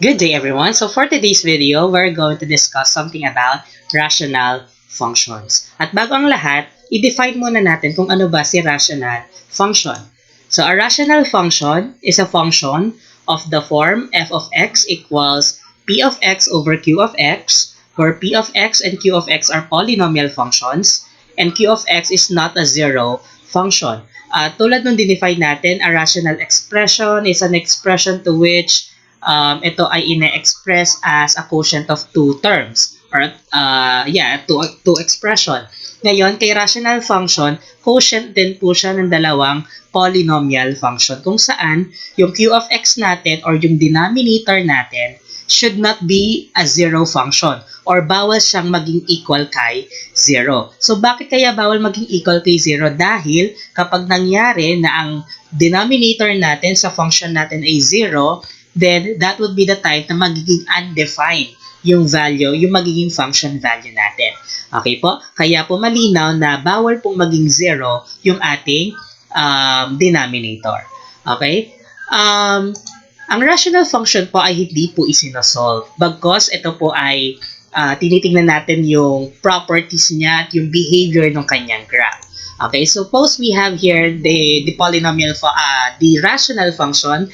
Good day everyone. So for today's video, we're going to discuss something about rational functions. At bago ang lahat, i-define muna natin kung ano ba si rational function. So a rational function is a function of the form f of x equals p of x over q of x, where p of x and q of x are polynomial functions, and q of x is not a zero function. Tulad nung dinefine natin, a rational expression is an expression to which ito ay ine-express as a quotient of two terms or two expression. Ngayon, kay rational function, quotient din po siya ng dalawang polynomial function kung saan yung q of x natin or yung denominator natin should not be a zero function or bawal siyang maging equal kay 0. So, bakit kaya bawal maging equal kay 0? Dahil kapag nangyari na ang denominator natin sa function natin ay 0, then that would be the time na magiging undefined yung value, yung magiging function value natin. Okay po? Kaya po malinaw na bawal pong maging 0 yung ating denominator. Okay? Ang rational function po ay hindi po isinosolve. Bagkos ito po ay tinitingnan natin yung properties niya at yung behavior ng kanyang graph. Okay, suppose we have here the polynomial, the rational function,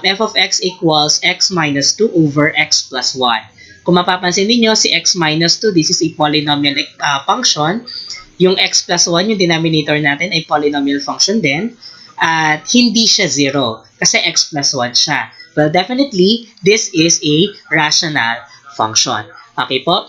f of x equals x minus 2 over x plus 1. Kung mapapansin niyo si x minus 2, this is a polynomial function. Yung x plus 1, yung denominator natin ay polynomial function din. At hindi siya 0 kasi x plus 1 siya. Well, definitely, this is a rational function. Okay po?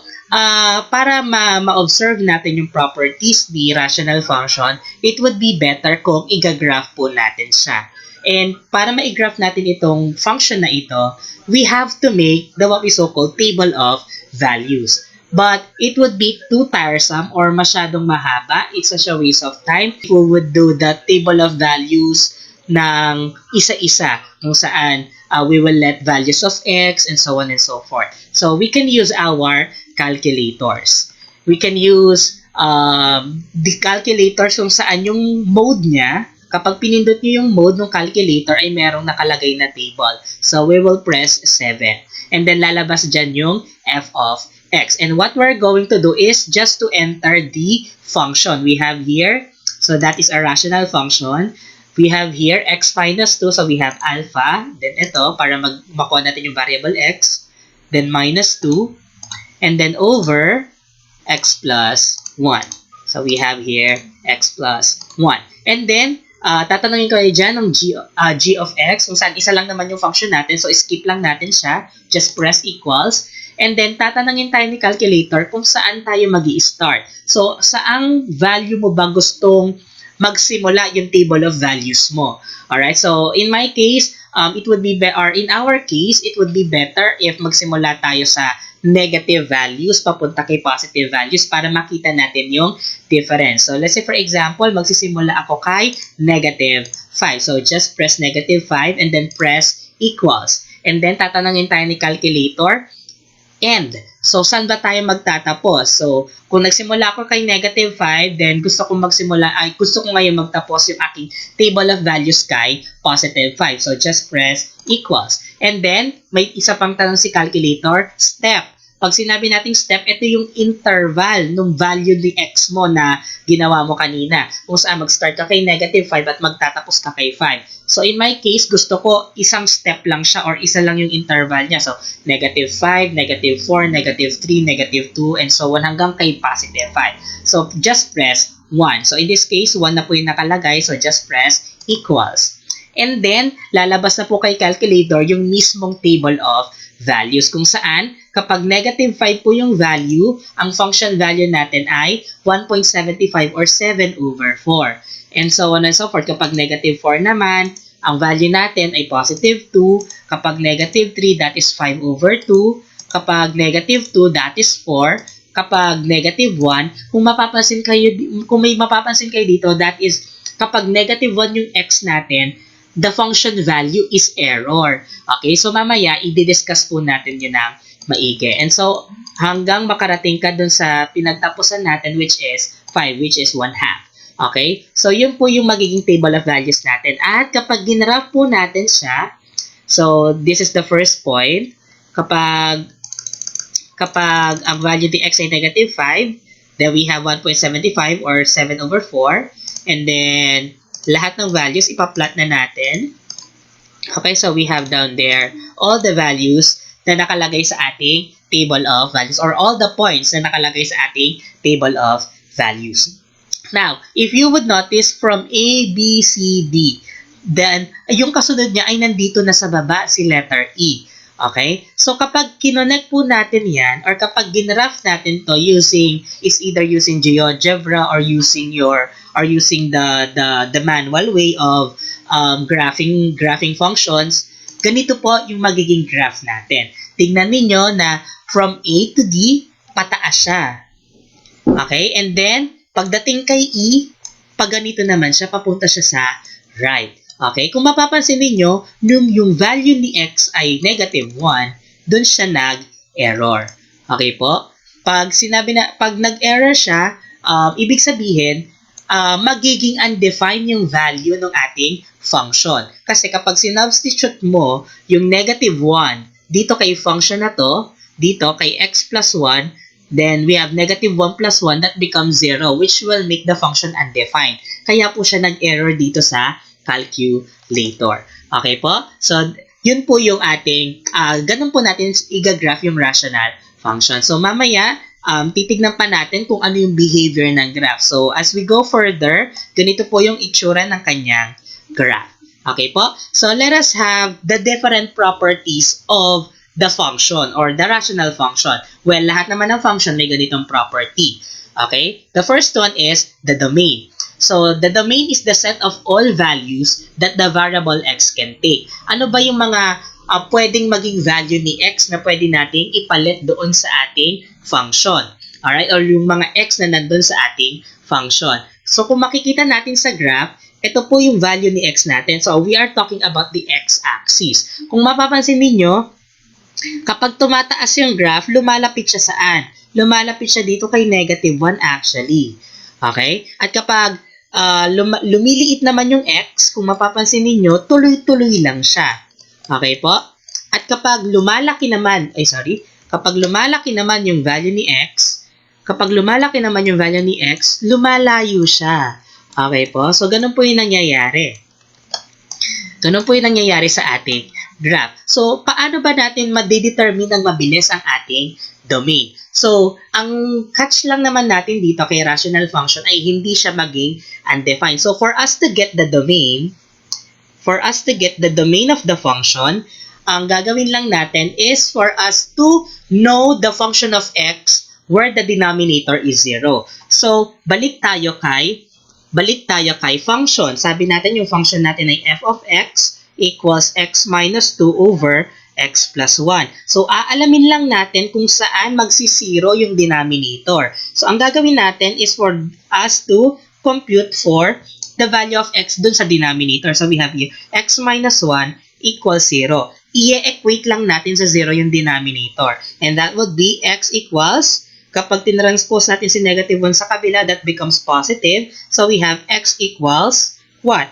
Para ma-observe natin yung properties ni rational function, it would be better kung i-graph po natin siya. And para ma-graph natin itong function na ito, we have to make what we so-called table of values. But it would be too tiresome or masyadong mahaba. It's such a waste of time. We would do the table of values ng isa-isa kung saan we will let values of x and so on and so forth. So we can use our calculators. We can use the calculators kung saan yung mode niya, kapag pinindot nyo yung mode ng calculator ay merong nakalagay na table. So we will press 7. And then lalabas dyan yung f of x. And what we're going to do is just to enter the function we have here. So that is a rational function. We have here x minus 2. So we have alpha. Then ito, para makuha natin yung variable x. Then minus 2. And then over x plus 1. So we have here x plus 1. And then, tatanungin ko kayo dyan ng g of x, kung saan isa lang naman yung function natin. So, skip lang natin siya. Just press equals. And then, tatanungin tayo ni calculator kung saan tayo magi-start. So, saang value mo ba gustong magsimula yung table of values mo? Alright? So, in my case, it would be better, or in our case, it would be better if magsimula tayo sa negative values papunta kay positive values para makita natin yung difference. So, let's say for example, magsisimula ako kay negative 5. So, just press negative 5 and then press equals. And then, tatanungin tayo ni calculator. And, so saan ba tayo magtatapos? So, kung nagsimula ako kay negative 5, then gusto ko ngayon magtapos yung aking table of values kay positive 5. So, just press equals. And then, may isa pang tanong si calculator, step. Pag sinabi nating step, ito yung interval ng value ni x mo na ginawa mo kanina. Kung saan mag-start ka kay negative 5 at magtatapos ka kay 5. So, in my case, gusto ko isang step lang siya or isa lang yung interval niya. So, negative 5, negative 4, negative 3, negative 2, and so on hanggang kay positive 5. So, just press 1. So, in this case, 1 na po yung nakalagay. So, just press equals. And then, lalabas na po kay calculator yung mismong table of values kung saan kapag negative 5 po yung value, ang function value natin ay 1.75 or 7 over 4. And so on and so forth. Kapag negative 4 naman, ang value natin ay positive 2. Kapag negative 3, that is 5 over 2. Kapag negative 2, that is 4. Kapag negative 1, kung may mapapansin kayo dito, that is kapag negative 1 yung x natin, the function value is error. Okay, so mamaya, i-discuss po natin yun ng maigi. And so, hanggang makarating ka dun sa pinagtapusan natin, which is 5, which is 1/2. Okay, so yun po yung magiging table of values natin. At kapag ginraph po natin siya, so this is the first point. kapag ang value ni x ay negative 5, then we have 1.75 or 7 over 4. And then, lahat ng values, ipa-plot na natin. Okay, so we have down there all the values na nakalagay sa ating table of values or all the points na nakalagay sa ating table of values. Now, if you would notice from A, B, C, D, then yung kasunod niya ay nandito na sa baba si letter E. Okay? So, kapag kinonect po natin yan, or kapag ginraph natin to using GeoGebra or using the manual way of graphing functions, ganito po yung magiging graph natin. Tingnan ninyo na from A to D, pataas siya. Okay? And then, pagdating kay E, pag ganito naman siya, papunta siya sa right. Okay? Kung mapapansin niyo, nung yung value ni x ay negative 1, dun siya nag-error. Okay po? Pag nag-error siya, ibig sabihin, magiging undefined yung value ng ating function. Kasi kapag sinubstitute mo yung negative 1 dito kay function na to, dito kay x plus 1, then we have negative 1 plus 1 that becomes 0, which will make the function undefined. Kaya po siya nag-error dito sa calculator. Okay po? So, yun po yung ating, ganun po natin i-graph yung rational function. So, mamaya, titignan pa natin kung ano yung behavior ng graph. So, as we go further, ganito po yung itsura ng kanyang graph. Okay po? So, let us have the different properties of the function or the rational function. Well, lahat naman ng function may ganitong property. Okay? The first one is the domain. So, the domain is the set of all values that the variable x can take. Ano ba yung mga pwedeng maging value ni x na pwede nating ipalit doon sa ating function? Alright? Or yung mga x na nandun sa ating function. So, kung makikita natin sa graph, ito po yung value ni x natin. So, we are talking about the x-axis. Kung mapapansin niyo, kapag tumataas yung graph, lumalapit siya saan? Lumalapit siya dito kay negative 1 actually. Okay? At kapag lumiliit naman yung x, kung mapapansin ninyo, tuloy-tuloy lang siya. Okay po? At kapag lumalaki naman yung value ni x, lumalayo siya. Okay po? So, ganun po yung nangyayari. Ganun po yung nangyayari sa ating graph. So, paano ba natin ma-determine ng mabilis ang ating domain? So, ang catch lang naman natin dito kay rational function ay hindi siya maging undefined. So, for us to get the domain of the function, ang gagawin lang natin is for us to know the function of x where the denominator is 0. So, balik tayo kay function. Sabi natin yung function natin ay f of x equals x minus 2 over x plus 1. So, aalamin lang natin kung saan magsisiro yung denominator. So, ang gagawin natin is for us to compute for the value of x dun sa denominator. So, we have here x minus 1 equals 0. I-equate lang natin sa 0 yung denominator. And that would be x equals, kapag tinranspose natin si negative 1 sa kabila, that becomes positive. So, we have x equals what?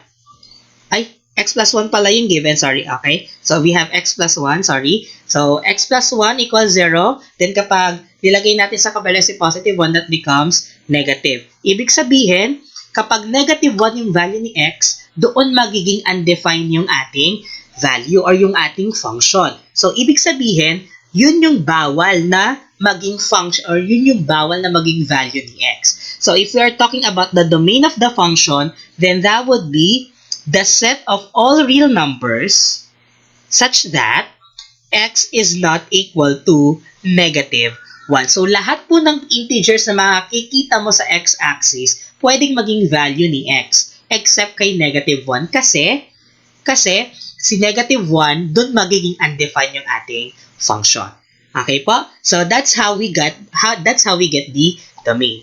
X plus 1 pala yung given, sorry, okay? So, we have x plus 1, sorry. So, x plus 1 equals 0. Then, kapag nilagay natin sa kabila si positive 1, that becomes negative. Ibig sabihin, kapag negative 1 yung value ni x, doon magiging undefined yung ating value or yung ating function. So, ibig sabihin, yun yung bawal na maging function or yun yung bawal na maging value ni x. So, if we are talking about the domain of the function, then that would be the set of all real numbers such that x is not equal to negative 1. So, lahat po ng integers na makikita mo sa x-axis, pwedeng maging value ni x, except kay negative 1 kasi si negative 1, dun magiging undefined yung ating function. Okay po? So, that's how we get the domain.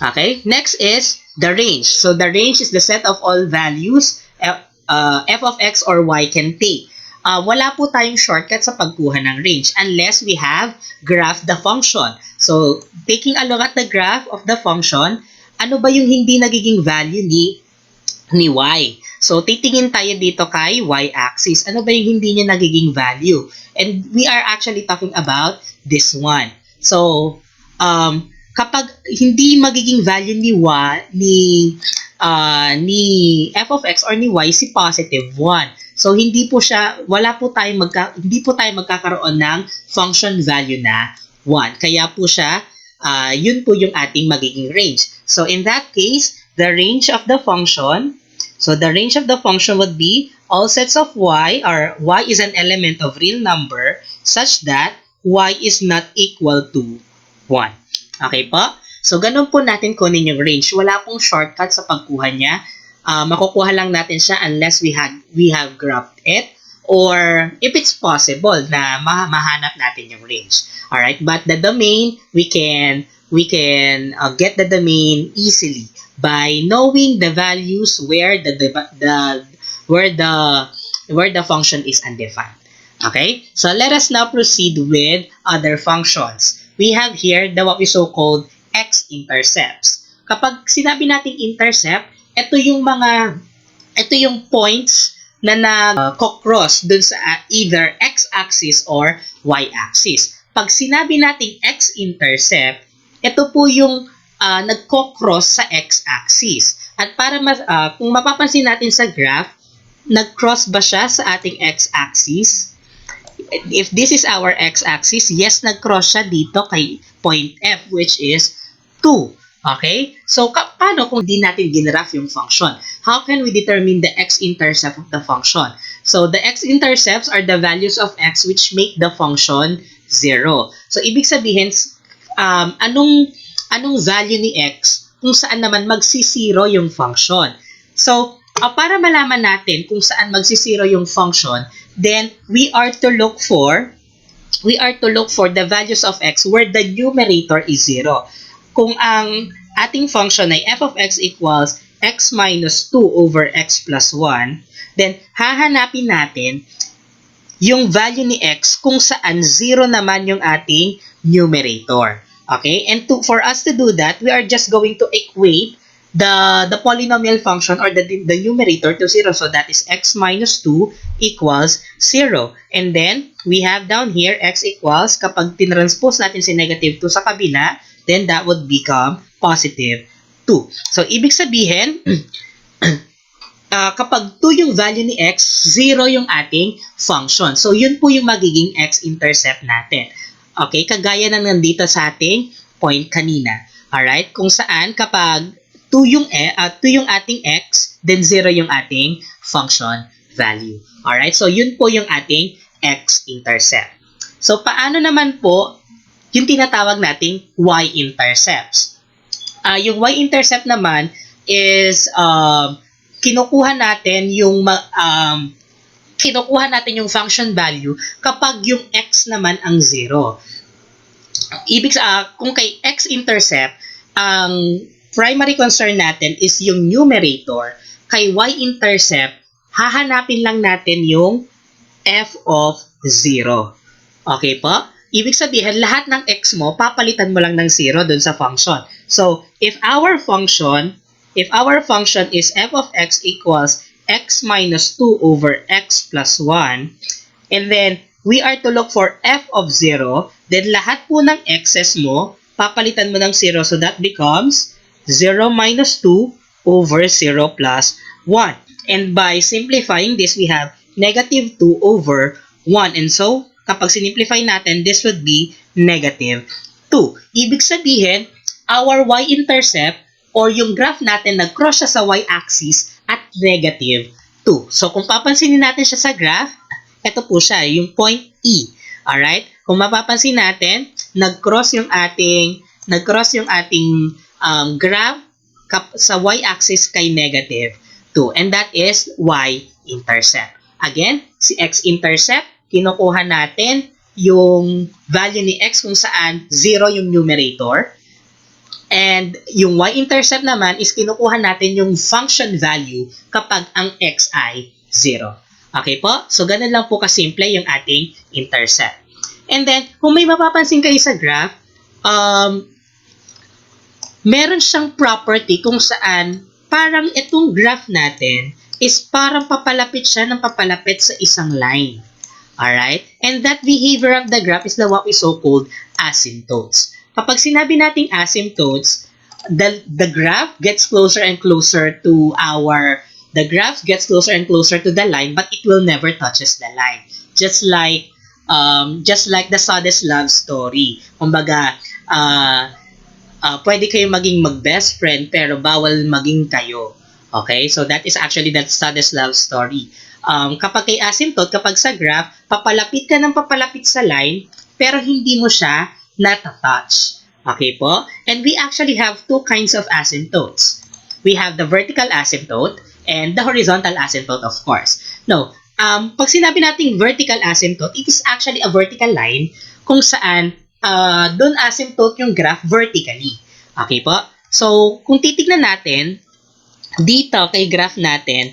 Okay? Next is the range. So, the range is the set of all values f of x or y can take. Wala po tayong shortcut sa pagkuha ng range unless we have graphed the function. So, taking a look at the graph of the function, ano ba yung hindi nagiging value ni y? So, titingin tayo dito kay y-axis. Ano ba yung hindi niya nagiging value? And we are actually talking about this one. So, kapag hindi magiging value ni f of x or ni y si positive 1. So, hindi po magkakaroon ng function value na 1. Kaya po siya, yun po yung ating magiging range. So, in that case, the range of the function would be all sets of y, or y is an element of real number such that y is not equal to 1. Okay po? So, ganun po natin kunin yung range. Wala pong shortcut sa pagkuha niya. Makukuha lang natin siya unless we have graphed it, or if it's possible na mahanap natin yung range. Alright? But the domain, we can get the domain easily by knowing the values where the function is undefined. Okay? So let us now proceed with other functions. We have here what we so-called x-intercepts. Kapag sinabi nating intercept, ito yung points na nag-cross dun sa either x-axis or y-axis. Pag sinabi nating x-intercept, ito po yung nagko-cross sa x-axis. At para kung mapapansin natin sa graph, nag-cross ba siya sa ating x-axis? If this is our x-axis, yes, nag-cross siya dito kay point F, which is 2. Okay? So, paano kung di natin ginraph yung function? How can we determine the x-intercept of the function? So, the x-intercepts are the values of x which make the function 0. So, ibig sabihin, anong value ni x kung saan naman magsisiro yung function? So, para malaman natin kung saan magsisiro yung function, then we are to look for the values of x where the numerator is 0. Kung ang ating function ay f of x equals x minus 2 over x plus 1, then hahanapin natin yung value ni x kung saan 0 naman yung ating numerator. Okay? And for us to do that, we are just going to equate the polynomial function or the numerator to 0. So that is x minus 2 equals 0. And then, we have down here x equals, kapag tinranspose natin si negative 2 sa kabila, then that would become positive 2. So, ibig sabihin, kapag 2 yung value ni x, 0 yung ating function. So, yun po yung magiging x-intercept natin. Okay? Kagaya na nandito sa ating point kanina. Alright? Kung saan, kapag 2 yung ating x, then 0 yung ating function value. Alright? So, yun po yung ating x-intercept. So, paano naman po yung tinatawag nating y-intercepts? Yung y-intercept naman is kinukuha natin yung function value kapag yung x naman ang 0. Kung kay x-intercept, ang primary concern natin is yung numerator. Kay y-intercept, hahanapin lang natin yung f of 0. Okay po? Ibig sabihin, lahat ng x mo, papalitan mo lang ng 0 dun sa function. So, if our function is f of x equals x minus 2 over x plus 1, and then we are to look for f of 0, then lahat po ng x's mo, papalitan mo ng 0, so that becomes 0 minus 2 over 0 plus 1. And by simplifying this, we have negative 2 over 1. And so, kapag sinimplify natin, this would be negative 2. Ibig sabihin, our y-intercept or yung graph natin, nag-cross siya sa y-axis at negative 2. So, kung papansinin natin siya sa graph, ito po siya, yung point E. Alright? Kung mapapansin natin, nag-cross yung ating graph sa y-axis kay negative 2. And that is y-intercept. Again, si x-intercept, kinukuha natin yung value ni x kung saan 0 yung numerator. And yung y-intercept naman is kinukuha natin yung function value kapag ang x ay 0. Okay po? So, ganun lang po kasimple yung ating intercept. And then, kung may mapapansin kayo sa graph, meron siyang property kung saan parang itong graph natin is parang papalapit siya ng papalapit sa isang line. Alright? And that behavior of the graph is the what we so-called asymptotes. Kapag sinabi nating asymptotes, the graph gets closer and closer to the line, but it will never touches the line. Just like the saddest love story. Kumbaga, pwede kayo maging mag-best friend pero bawal maging kayo. Okay? So that is actually that saddest love story. Kapag kay asymptote, kapag sa graph, papalapit ka ng papalapit sa line pero hindi mo siya natatouch. Okay po? And we actually have two kinds of asymptotes. We have the vertical asymptote and the horizontal asymptote, of course. Now, pag sinabi nating vertical asymptote, it is actually a vertical line kung saan doon asymptote yung graph vertically. Okay po? So, kung titignan natin, dito kay graph natin,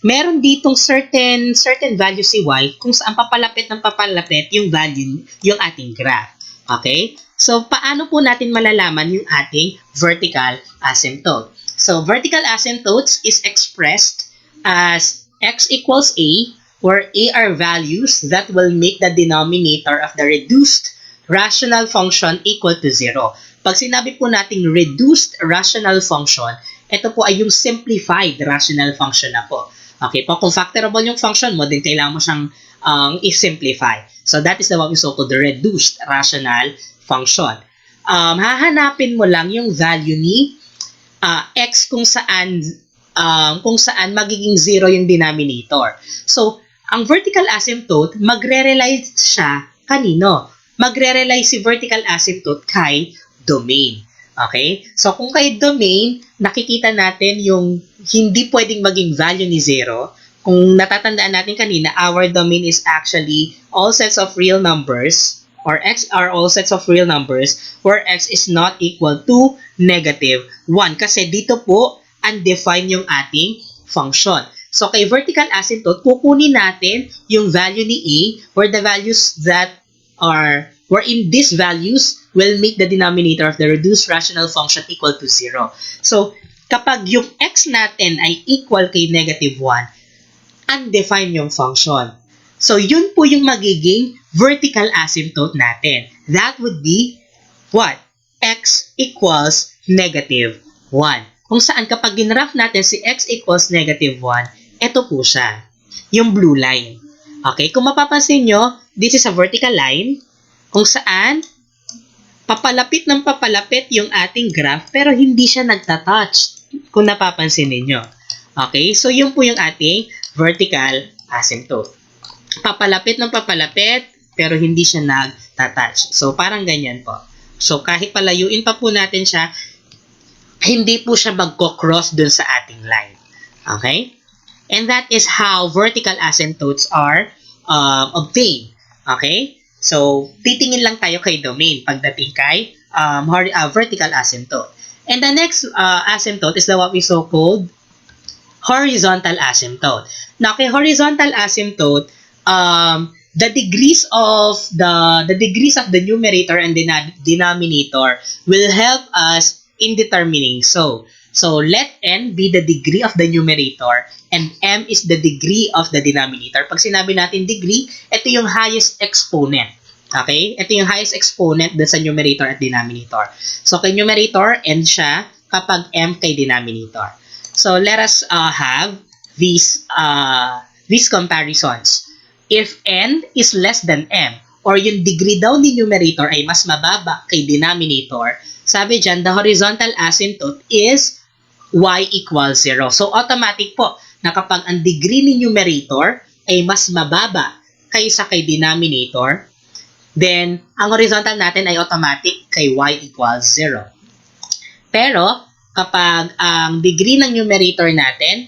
meron ditong certain value si y kung saan papalapit ng papalapit yung value, yung ating graph. Okay? So, paano po natin malalaman yung ating vertical asymptote? So, vertical asymptotes is expressed as x equals a, where a are values that will make the denominator of the reduced rational function equal to 0. Pag sinabi po nating reduced rational function, ito po ay yung simplified rational function na po. Okay po, kung factorable yung function mo, then kailangan mo siyang i-simplify. So that is the what we so-called the reduced rational function. Hahanapin mo lang yung value ni x kung saan magiging 0 yung denominator. So, ang vertical asymptote, magre-rely siya kanino? Magre-rely si vertical asymptote kay domain. Okay? So, kung kay domain, nakikita natin yung hindi pwedeng maging value ni 0. Kung natatandaan natin kanina, our domain is actually all sets of real numbers, or x are all sets of real numbers where x is not equal to negative 1. Kasi dito po, undefined yung ating function. So, kay vertical asymptote, kukunin natin yung value ni a where the values that are, wherein these values will make the denominator of the reduced rational function equal to 0. So, kapag yung x natin ay equal kay negative 1, undefined yung function. So, yun po yung magiging vertical asymptote natin. That would be what? X equals negative 1. Kung saan kapag ginraph natin si x equals negative 1, ito po siya. Yung blue line. Okay? Kung mapapansin nyo, this is a vertical line kung saan papalapit ng papalapit yung ating graph pero hindi siya nagtatouch kung napapansin ninyo. Okay? So, yun po yung ating vertical asymptote. Papalapit ng papalapit pero hindi siya nagtatouch. So, parang ganyan po. So, kahit palayuin pa po natin siya, hindi po siya magko-cross dun sa ating line. Okay? And that is how vertical asymptotes are obtained. Okay? So, titingin lang tayo kay domain pagdating kay vertical asymptote. And the next asymptote is the what we so-called horizontal asymptote. Now, kay horizontal asymptote, the degrees of the numerator and the denominator will help us in determining. So let n be the degree of the numerator and m is the degree of the denominator. Pag sinabi natin degree, ito yung highest exponent. Okay? Ito yung highest exponent dun sa numerator at denominator. So kay numerator, n siya, kapag m kay denominator. So let us have these comparisons. If n is less than m, or yung degree daw ni numerator ay mas mababa kay denominator, sabi dyan, the horizontal asymptote is y equals 0. So, automatic po na kapag ang degree ni numerator ay mas mababa kaysa kay denominator, then, ang horizontal natin ay automatic kay y equals 0. Pero, kapag ang degree ng numerator natin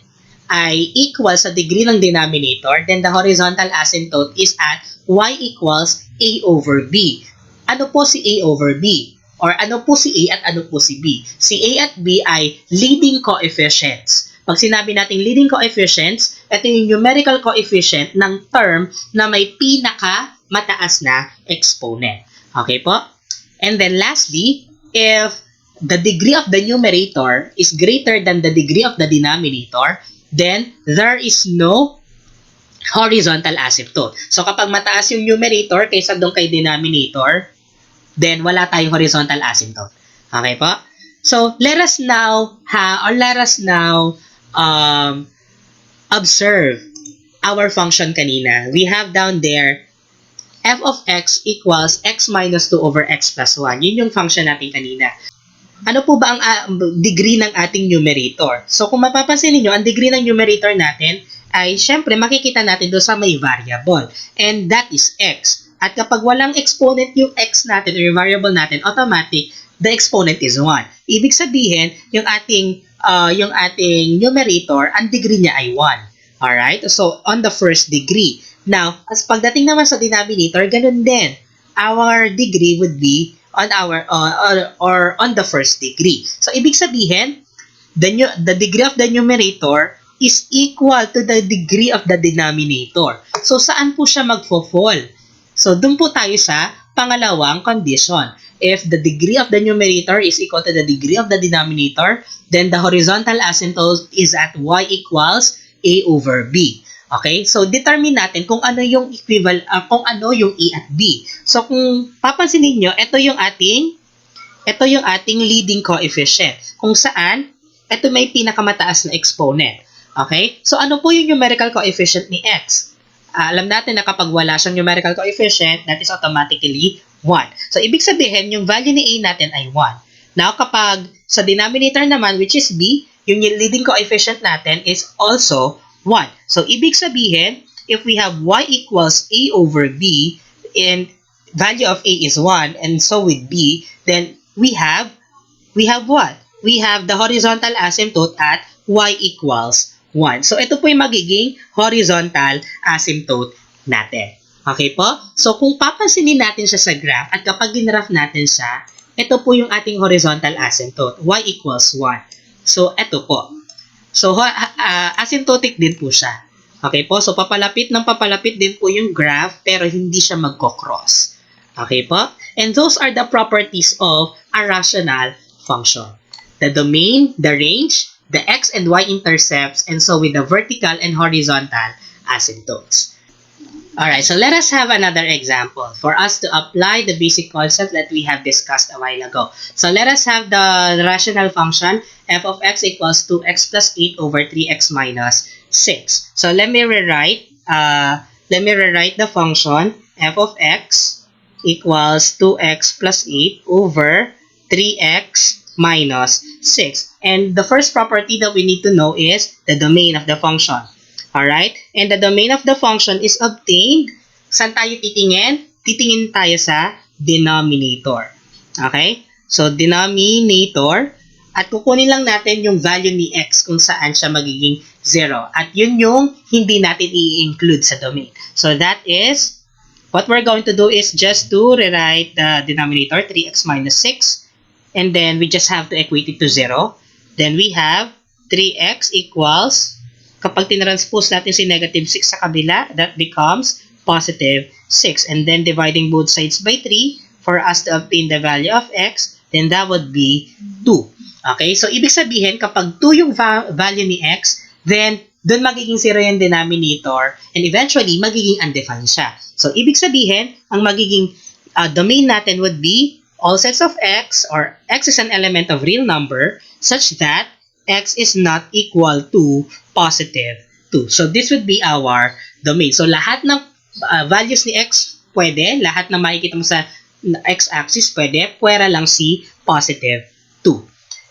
ay equal sa degree ng denominator, then the horizontal asymptote is at y equals a over b. Ano po si a over b? Or ano po si a at ano po si b? Si a at b ay leading coefficients. Pag sinabi natin leading coefficients, ito yung numerical coefficient ng term na may pinaka-mataas na exponent. Okay po? And then lastly, if the degree of the numerator is greater than the degree of the denominator, then there is no horizontal asymptote. So kapag mataas yung numerator kaysa doon kay denominator, then wala tayong horizontal asymptote. Okay po? So let us now observe our function kanina. We have down there f of x equals x minus 2 over x plus 1. Yun yung function natin kanina. Ano po ba ang degree ng ating numerator? So kung mapapansin niyo, ang degree ng numerator natin ay syempre makikita natin doon sa may variable. And that is x. At kapag walang exponent yung x natin or yung variable natin, automatic, the exponent is 1. Ibig sabihin, yung ating numerator, ang degree niya ay 1. Alright? So, on the first degree. Now, as pagdating naman sa denominator, ganun din. Our degree would be on or on the first degree. So, ibig sabihin, the degree of the numerator is equal to the degree of the denominator. So, saan po siya magfo-fall? So, dun po tayo sa pangalawang condition. If the degree of the numerator is equal to the degree of the denominator, then the horizontal asymptote is at y equals a over b. Okay? So, determine natin kung ano yung equivalent, kung ano yung a at b. So, kung papansin niyo, ito yung ating leading coefficient. Kung saan, ito may pinakamataas na exponent. Okay? So, ano po yung numerical coefficient ni x? Alam natin na kapag wala siyang numerical coefficient, that is automatically 1. So, ibig sabihin, yung value ni a natin ay 1. Now, kapag sa denominator naman, which is b, yung leading coefficient natin is also 1. So, ibig sabihin, if we have y equals a over b, and value of a is 1, and so with b, then we have what? We have the horizontal asymptote at y equals 1. So, ito po yung magiging horizontal asymptote natin. Okay po? So, kung papansinin natin siya sa graph, at kapag ginraph natin siya, ito po yung ating horizontal asymptote, y equals 1. So, ito po. So, asymptotic din po siya. Okay po? So, papalapit din po yung graph, pero hindi siya magko-cross. Okay po? And those are the properties of a rational function. The domain, the range, the x and y intercepts, and so with the vertical and horizontal asymptotes. Alright, so let us have another example for us to apply the basic concept that we have discussed a while ago. So let us have the rational function f of x equals 2x plus 8 over 3x minus 6. So let me rewrite the function f of x equals 2x plus 8 over 3x minus 6. And the first property that we need to know is the domain of the function. Alright? And the domain of the function is obtained. Saan tayo titingin? Titingin tayo sa denominator. Okay? So, denominator. At kukunin lang natin yung value ni x kung saan siya magiging 0. At yun yung hindi natin i-include sa domain. So, that is, what we're going to do is just to rewrite the denominator, 3x minus 6. And then, we just have to equate it to 0. Then, we have 3x equals, kapag tinranspose natin si negative 6 sa kabila, that becomes positive 6. And then, dividing both sides by 3 for us to obtain the value of x, then that would be 2. Okay? So, ibig sabihin, kapag 2 yung value ni x, then, dun magiging 0 yung denominator, and eventually, magiging undefined siya. So, ibig sabihin, ang magiging domain natin would be all sets of x, or x is an element of real number, such that x is not equal to positive 2. So, this would be our domain. So, lahat ng values ni x pwede, lahat na makikita mo sa x-axis pwede, pwera lang si positive 2.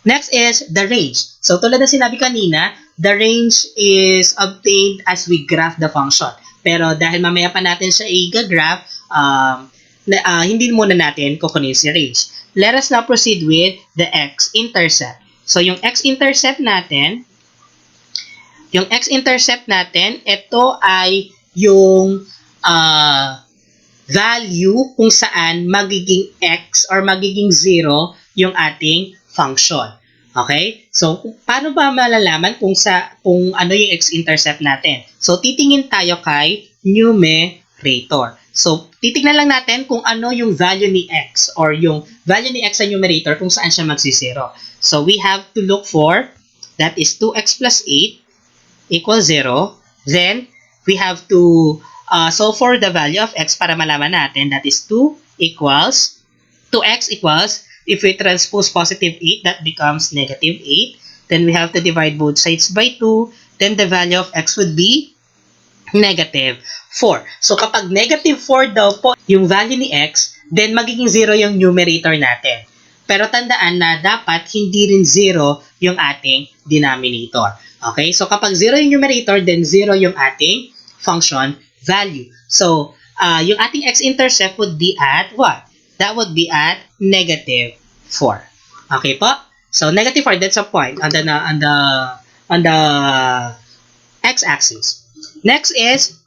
Next is the range. So, tulad na sinabi kanina, the range is obtained as we graph the function. Pero dahil mamaya pa natin siya i-graph, hindi muna natin kukunin si range. Let us now proceed with the x-intercept. So, yung x-intercept natin, ito ay yung value kung saan magiging x or magiging 0 yung ating function. Okay? So, paano ba malalaman kung ano yung x-intercept natin? So, titingin tayo kay numerator. So, titignan lang natin kung ano yung value ni x or yung value ni x sa numerator kung saan siya magsisero. So, we have to look for, that is 2x plus 8 equals 0. Then, we have to solve for the value of x para malaman natin, that is 2x equals, if we transpose positive 8, that becomes negative 8. Then we have to divide both sides by 2. Then the value of x would be negative 4. So kapag negative 4 daw po yung value ni x, then magiging 0 yung numerator natin. Pero tandaan na dapat hindi rin 0 yung ating denominator. Okay? So kapag 0 yung numerator, then 0 yung ating function value. So yung ating x-intercept would be at what? That would be at negative 4. Okay po? So negative 4, that's a point on the x-axis. Next is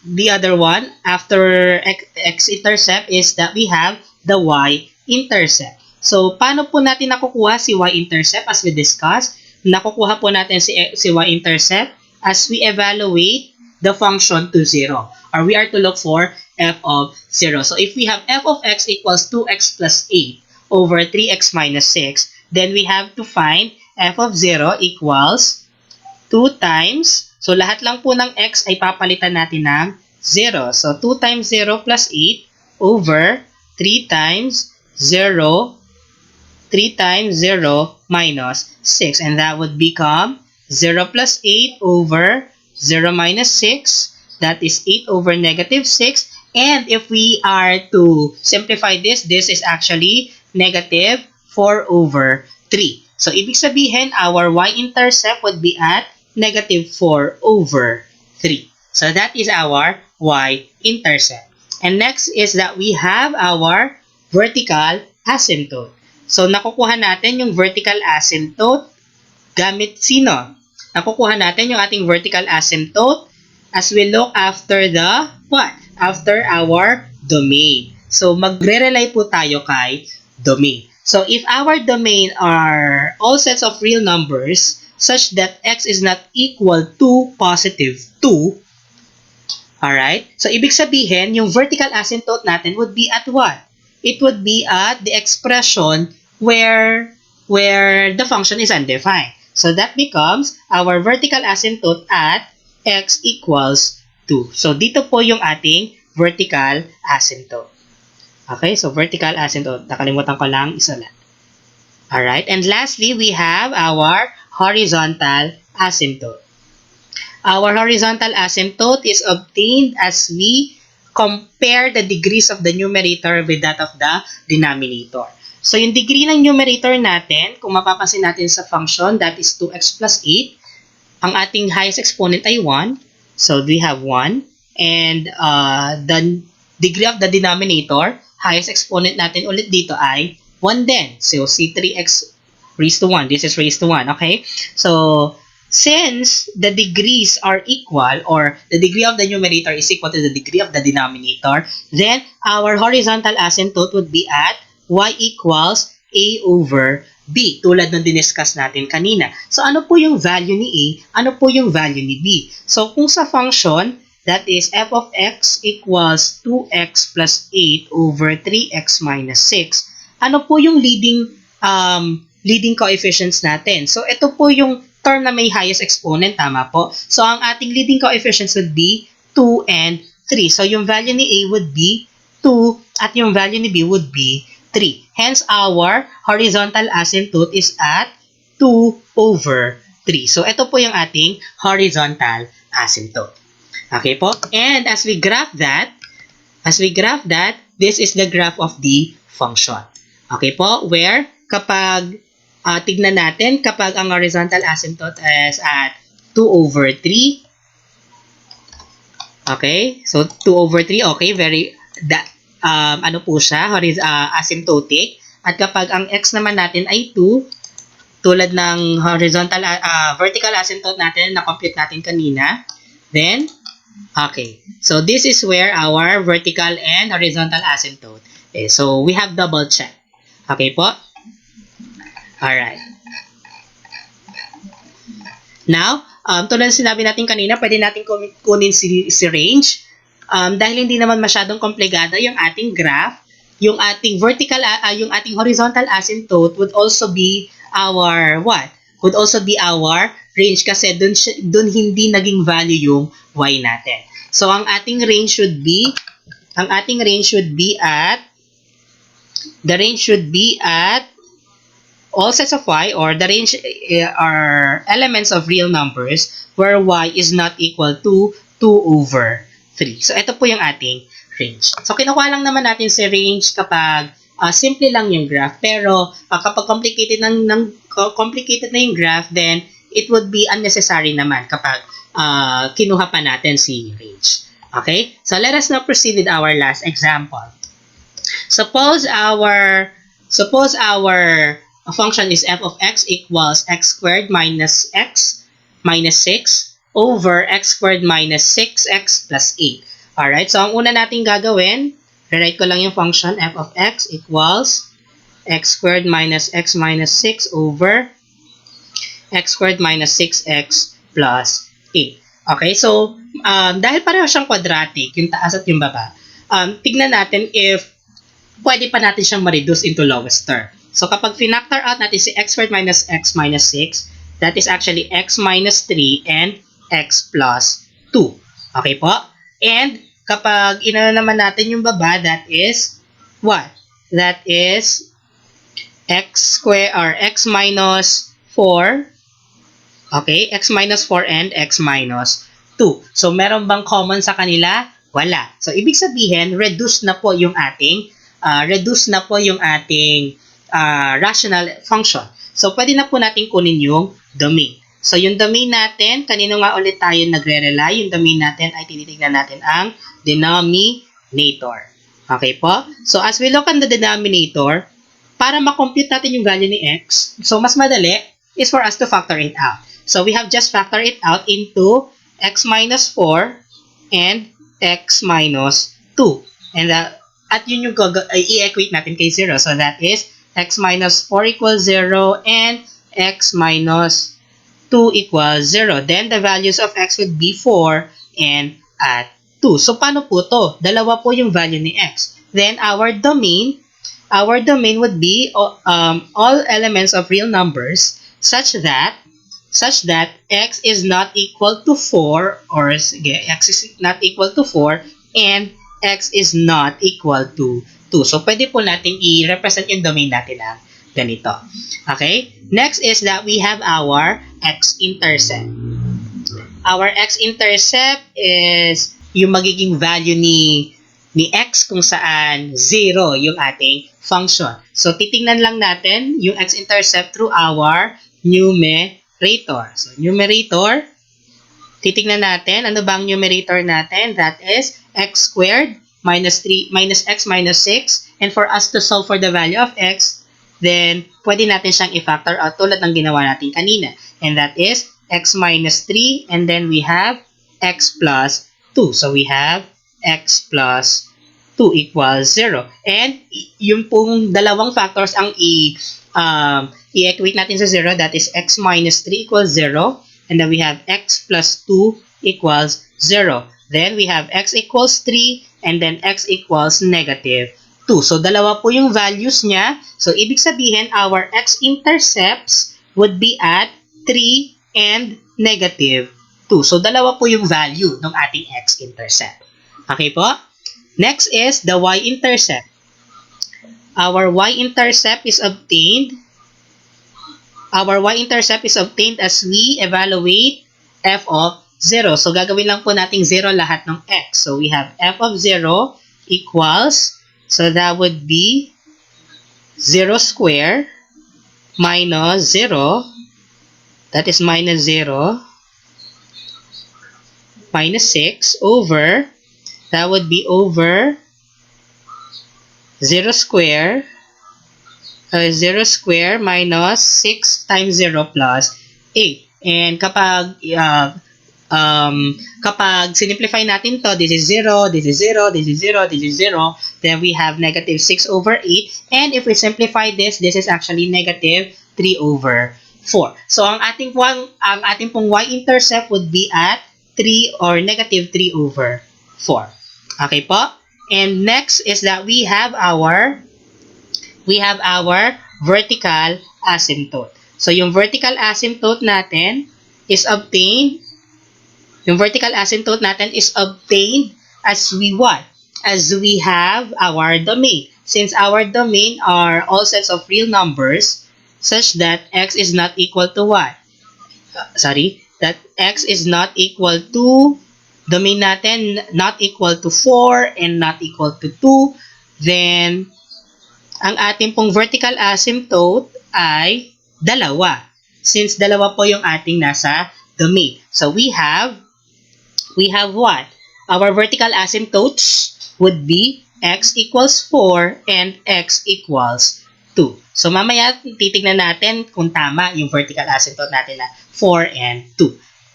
the other one after x-intercept is that we have the y-intercept. So, paano po natin nakukuha si y-intercept as we discussed? Nakukuha po natin si y-intercept as we evaluate the function to 0. Or we are to look for f of 0. So, if we have f of x equals 2x plus 8 over 3x minus 6, then we have to find f of 0 equals 2 times, so lahat lang po ng x ay papalitan natin ng 0. So, 2 times 0 plus 8 over 3 times 0 minus 6. And that would become 0 plus 8 over 0 minus 6. That is 8 over negative 6. And if we are to simplify this is actually negative 4 over 3. So, ibig sabihin, our y-intercept would be at negative 4 over 3. So, that is our y-intercept. And next is that we have our vertical asymptote. So, nakukuha natin yung vertical asymptote gamit sino? Nakukuha natin yung ating vertical asymptote as we look after the what? After our domain. So, magre-rely po tayo kay domain. So, if our domain are all sets of real numbers such that x is not equal to positive 2, alright? So, ibig sabihin, yung vertical asymptote natin would be at what? It would be at the expression where the function is undefined. So, that becomes our vertical asymptote at x equals 2. So, dito po yung ating vertical asymptote. Okay, so vertical asymptote. Nakalimutan ko lang isulat. Alright, and lastly, we have our horizontal asymptote. Our horizontal asymptote is obtained as we compare the degrees of the numerator with that of the denominator. So, yung degree ng numerator natin, kung mapapansin natin sa function, that is 2x plus 8. Ang ating highest exponent ay 1. So, we have 1. And the degree of the denominator, highest exponent natin ulit dito ay 1 din. So, C3x raised to 1. This is raised to 1. Okay? So, since the degrees are equal or the degree of the numerator is equal to the degree of the denominator, then our horizontal asymptote would be at y equals a over b, tulad ng diniscuss natin kanina. So, ano po yung value ni a? Ano po yung value ni b? So, kung sa function, that is f of x equals 2x plus 8 over 3x minus 6. Ano po yung leading coefficients natin? So, ito po yung term na may highest exponent, tama po? So, ang ating leading coefficients would be 2 and 3. So, yung value ni a would be 2 at yung value ni b would be 3. Hence, our horizontal asymptote is at 2 over 3. So, ito po yung ating horizontal asymptote. Okay po? And as we graph that, this is the graph of the function. Okay po? Where kapag tignan natin, kapag ang horizontal asymptote is at 2 over 3, okay? So, 2 over 3, okay? Ano po siya? Asymptotic. At kapag ang x naman natin ay 2, tulad ng vertical asymptote natin na compute natin kanina, then, okay. So, this is where our vertical and horizontal asymptote is. So, we have double check. Okay po? Alright. Now, tulad ng sinabi natin kanina, pwede natin kunin si range. dahil hindi naman masyadong komplikado yung ating graph, yung ating yung ating horizontal asymptote would also be our what? Would also be our range kasi dun hindi naging value yung y natin. So ang ating range should be at all sets of y, or the range are elements of real numbers where y is not equal to 2 over 3. So, ito po yung ating range. So, kinukuha lang naman natin si range kapag simple lang yung graph. Pero, kapag complicated na yung graph, then it would be unnecessary naman kapag kinuha pa natin si range. Okay? So, let us now proceed with our last example. Suppose our function is f of x equals x squared minus x minus 6 over x squared minus 6x plus 8. Alright, so ang una natin gagawin, rewrite ko lang yung function f of x equals x squared minus x minus 6 over x squared minus 6x plus 8. Okay, so dahil pareho siyang quadratic, yung taas at yung baba, tignan natin if pwede pa natin siyang ma-reduce into lowest term. So, kapag finactor out natin si x squared minus x minus 6, that is actually x minus 3 and x plus 2. Okay po? And, kapag inano naman natin yung baba, that is what? That is x squared or x minus 4. Okay? X minus 4 and x minus 2. So, meron bang common sa kanila? Wala. So, ibig sabihin, reduce na po yung ating rational function. So, pwede na po natin kunin yung domain. So, yung domain natin, kanino nga ulit tayo nagre-rely? Yung domain natin ay tinitignan natin ang denominator. Okay po? So, as we look on the denominator, para ma-compute natin yung value ni x, so mas madali is for us to factor it out. So, we have just factor it out into x minus 4 and x minus 2. And at yun yung i-equate natin kay 0. So, that is x minus 4 equals 0 and x minus 2 equals 0. Then, the values of x would be 4 and at 2. So, paano po to? Dalawa po yung value ni x. Then, our domain would be all elements of real numbers such that x is not equal to 4 or x is not equal to 4 and x is not equal to 2. So, pwede po natin i-represent yung domain natin ng ganito. Okay? Next is that we have our x-intercept. Our x-intercept is yung magiging value ni x kung saan 0 yung ating function. So, titingnan lang natin yung x-intercept through our numerator. So, numerator, titingnan natin, ano bang numerator natin? That is x squared minus 3 minus x minus 6. And for us to solve for the value of x, then pwede natin siyang i-factor out tulad ng ginawa natin kanina. And that is x minus 3 and then we have x plus 2. So we have x plus 2 equals 0. And yung pong dalawang factors ang i-equate natin sa 0, that is x minus 3 equals 0. And then we have x plus 2 equals 0. Then we have x equals 3 and then x equals negative 2. So, dalawa po yung values niya. So, ibig sabihin, our x-intercepts would be at 3 and negative 2. So, dalawa po yung value ng ating x-intercept. Okay po? Next is the y-intercept. Our y-intercept is obtained as we evaluate f of 0. So, gagawin lang po natin 0 lahat ng x. So, we have f of 0 equals, so that would be 0 square minus 0, that is minus 0, minus 6 over, that would be over 0 square minus 6 times 0 plus 8. And kapag sinimplify natin to, this is 0, this is 0, this is 0, this is 0, then we have negative 6 over 8. And if we simplify this, this is actually negative 3 over 4. So, ang ating pong y-intercept would be at 3 or negative 3 over 4. Okay po? And next is that we have our vertical asymptote. So yung vertical asymptote natin is obtained yung vertical asymptote natin is obtained as we what? As we have our domain. Since our domain are all sets of real numbers such that x is not equal to what? That x is not equal to domain natin not equal to 4 and not equal to 2, then ang ating pong vertical asymptote ay dalawa. Since dalawa po yung ating nasa domain. So we have what? Our vertical asymptotes would be x equals 4 and x equals 2. So mamaya titignan natin kung tama yung vertical asymptote natin na 4 and 2.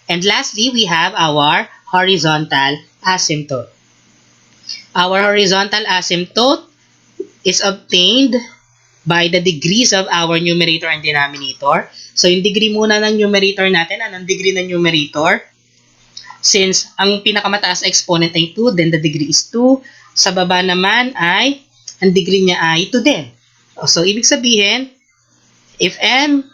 And lastly, we have our horizontal asymptote. Our horizontal asymptote is obtained by the degrees of our numerator and denominator. So yung degree muna ng numerator natin, anong degree ng numerator? Since ang pinakamataas exponent ay 2, then the degree is 2. Sa baba naman ay, ang degree niya ay 2 din. So, ibig sabihin, if n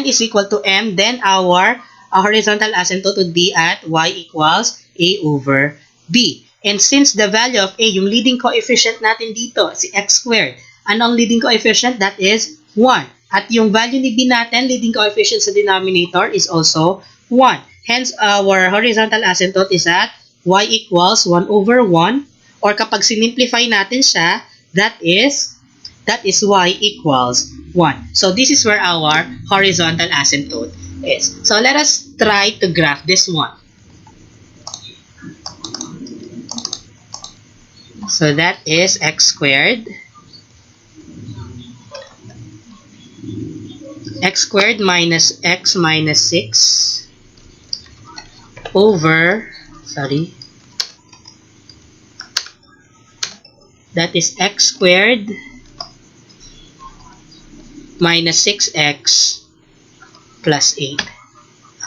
is equal to m, then our horizontal asymptote would be at y equals a over b. And since the value of a, yung leading coefficient natin dito, si x squared, ano ang leading coefficient? That is 1. At yung value ni b natin, leading coefficient sa denominator is also 1. Hence, our horizontal asymptote is at y equals 1 over 1. Or kapag sinimplify natin siya, that is y equals 1. So, this is where our horizontal asymptote is. So, let us try to graph this one. So, that is x squared. X squared minus x minus 6 over, that is x squared minus 6x plus 8.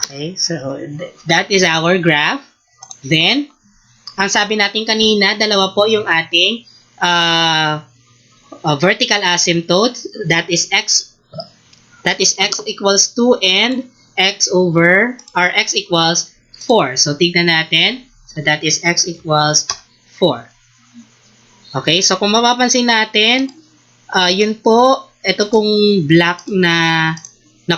Okay, so that is our graph. Then, ang sabi natin kanina, dalawa po yung ating vertical asymptote. That is x equals 2 and x equals 4. So, tignan natin. So, that is x equals 4. Okay, so kung mapapansin natin, yun po, ito pong black na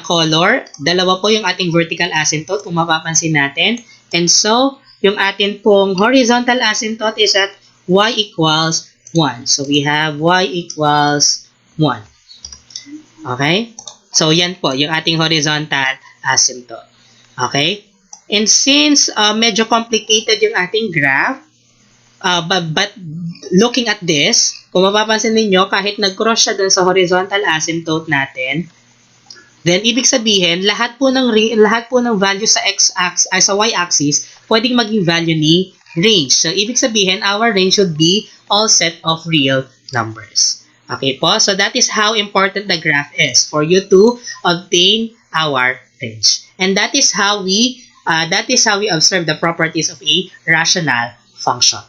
color, dalawa po yung ating vertical asymptote kung mapapansin natin. And so, yung atin pong horizontal asymptote is at y equals 1. So, we have y equals 1. Okay? So, yan po, yung ating horizontal asymptote. Okay? And since medyo complicated yung ating graph, but looking at this, kung mapapansin ninyo, kahit nag-cross siya dun sa horizontal asymptote natin, then ibig sabihin, lahat po ng value sa sa y-axis, pwedeng maging value ni range. So, ibig sabihin, our range should be all set of real numbers. Okay po? So, that is how important the graph is for you to obtain our range. And that is how we observe the properties of a rational function.